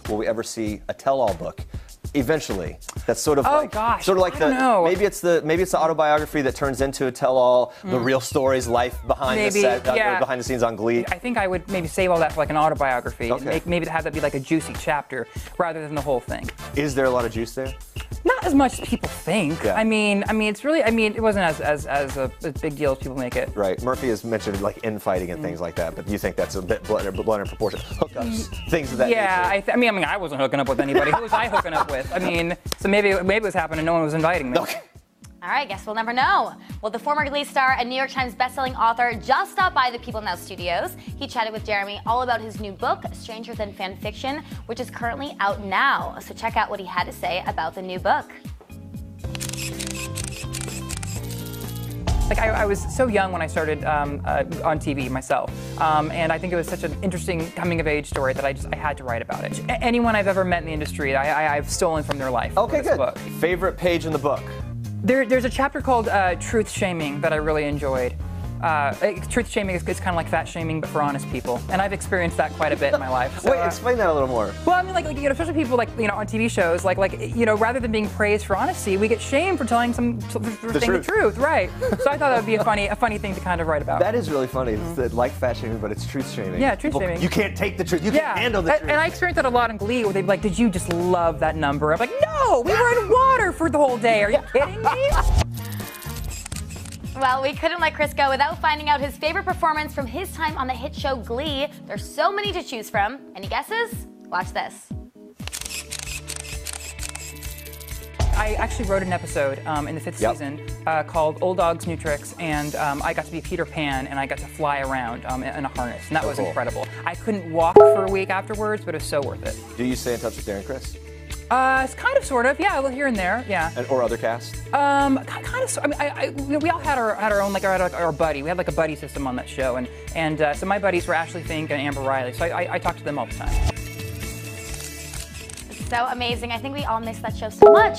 will we ever see a tell-all book? Eventually, that's sort of gosh, sort of like I don't know. maybe it's the autobiography that turns into a tell-all, the real stories, life behind the set, behind the scenes on Glee. I think I would maybe save all that for like an autobiography. Okay. Maybe to have that be like a juicy chapter rather than the whole thing. Is there a lot of juice there? Not as much as people think. Yeah. I mean, it's really. It wasn't as a big deal as people make it. Right. Murphy has mentioned like infighting and things like that, but you think that's a bit blunt in proportion? Hookups, things of that nature. Yeah. I mean, I wasn't hooking up with anybody. Who was I hooking up with? I mean, so maybe it was happening. No one was inviting me. Okay. All right, guess we'll never know. Well, the former Glee star and New York Times bestselling author just stopped by the People Now studios. He chatted with Jeremy all about his new book, Stranger Than Fan Fiction, which is currently out now. So check out what he had to say about the new book. Like I was so young when I started on TV myself, and I think it was such an interesting coming-of-age story that I had to write about it. Anyone I've ever met in the industry, I've stolen from their life. Okay, good. Book. Favorite page in the book? There's a chapter called Truth Shaming that I really enjoyed. Truth shaming is kind of like fat shaming, but for honest people, and I've experienced that quite a bit in my life. So, Wait, explain that a little more. Well, I mean, especially people like on TV shows, rather than being praised for honesty, we get shamed for telling the truth, right? So I thought that would be a funny thing to kind of write about. That is really funny. It's like fat shaming, but it's truth shaming. Yeah, truth shaming. You can't take the truth. You can't handle the truth. And I experienced that a lot in Glee, where they'd be like, "Did you just love that number?" I'm like, "No, we were in water for the whole day. Are you kidding me?" Well, we couldn't let Chris go without finding out his favorite performance from his time on the hit show Glee. There's so many to choose from. Any guesses? Watch this. I actually wrote an episode in the 5th season called Old Dogs, New Tricks, and I got to be Peter Pan, and I got to fly around in a harness, and that was incredible. I couldn't walk for a week afterwards, but it was so worth it. Do you stay in touch with Darren Criss? It's kind of, sort of, yeah, here and there, yeah. Or other cast? Kind of. I mean, we all had our own, our buddy. We had like a buddy system on that show, and so my buddies were Ashley Fink and Amber Riley. So I talked to them all the time. It's so amazing. I think we all miss that show so much.